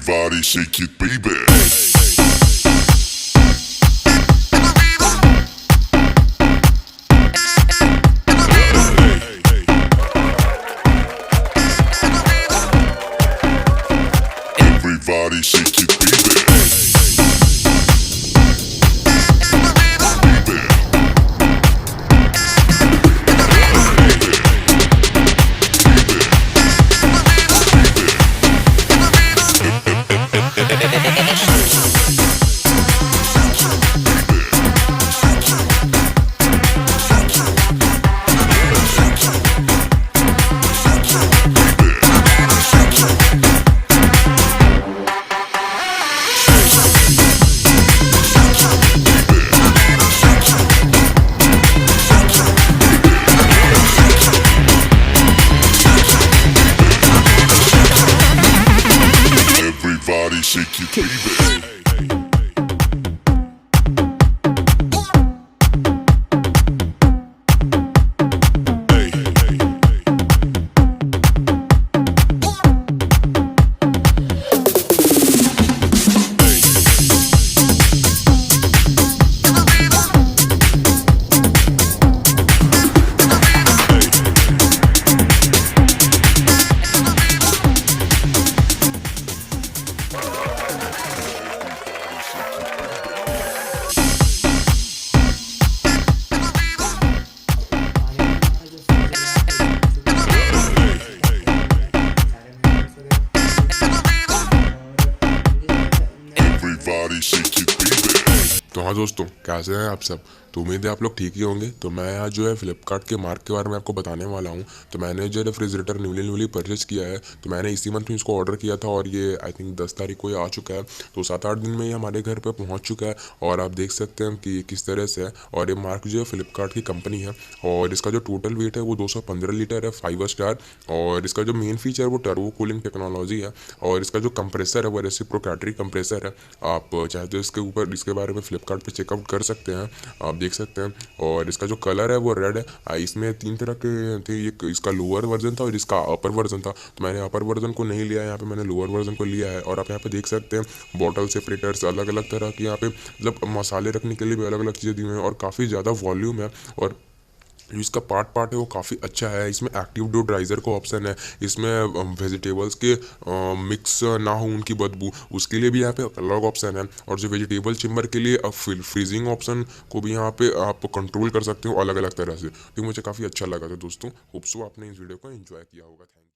Everybody shake it, baby. Everybody shake it, baby. Everybody shake it, baby. Everybody shake it, baby. तो हाँ दोस्तों, कैसे हैं आप सब। तो उम्मीद है आप लोग ठीक ही होंगे। तो मैं आज जो है फ्लिपकार्ट के मार्क के बारे में आपको बताने वाला हूँ। तो मैंने जो रेफ्रिजरेटर न्यूली परचेस किया है। तो मैंने इसी मंथ में इसको ऑर्डर किया था और ये आई थिंक 10 तारीख को ये आ चुका है। तो 7-8 दिन में ये हमारे घर पर पहुँच चुका है और आप देख सकते हैं कि किस तरह से है। और ये मार्क जो है फ्लिपकार्ट की कंपनी है और इसका जो टोटल वेट है वो 215 लीटर है, 5 स्टार। और इसका जो मेन फीचर है वो टर्बो कूलिंग टेक्नोलॉजी है और इसका जो कंप्रेसर है वो रेसिप्रोकेटरी कंप्रेसर है। आप चाहे तो इसके ऊपर इसके बारे में फ्लिपकार्ट पे चेकआउट कर सकते हैं, आप देख सकते हैं। और इसका जो कलर है वो रेड है। इसमें 3 तरह के थे, एक इसका लोअर वर्जन था और इसका अपर वर्जन था। तो मैंने अपर वर्जन को नहीं लिया है, यहाँ पे मैंने लोअर वर्जन को लिया है। और आप यहाँ पे देख सकते हैं बॉटल सेपरेटर्स अलग अलग तरह की, यहाँ पे मतलब मसाले रखने के लिए भी अलग अलग चीज़ें दी हुई हैं और काफ़ी ज़्यादा वॉल्यूम है। और जो इसका पार्ट है वो काफ़ी अच्छा है। इसमें एक्टिव डो ड्राइजर का ऑप्शन है। इसमें वेजिटेबल्स के मिक्स ना हो उनकी बदबू, उसके लिए भी यहाँ पे अलग ऑप्शन है। और जो वेजिटेबल चिम्बर के लिए फ्रीजिंग ऑप्शन को भी यहाँ पे आप कंट्रोल कर सकते हो अलग अलग तरह से। तो मुझे काफ़ी अच्छा लगा था दोस्तों। होप सो आपने इस वीडियो को एंजॉय किया होगा। Thank you.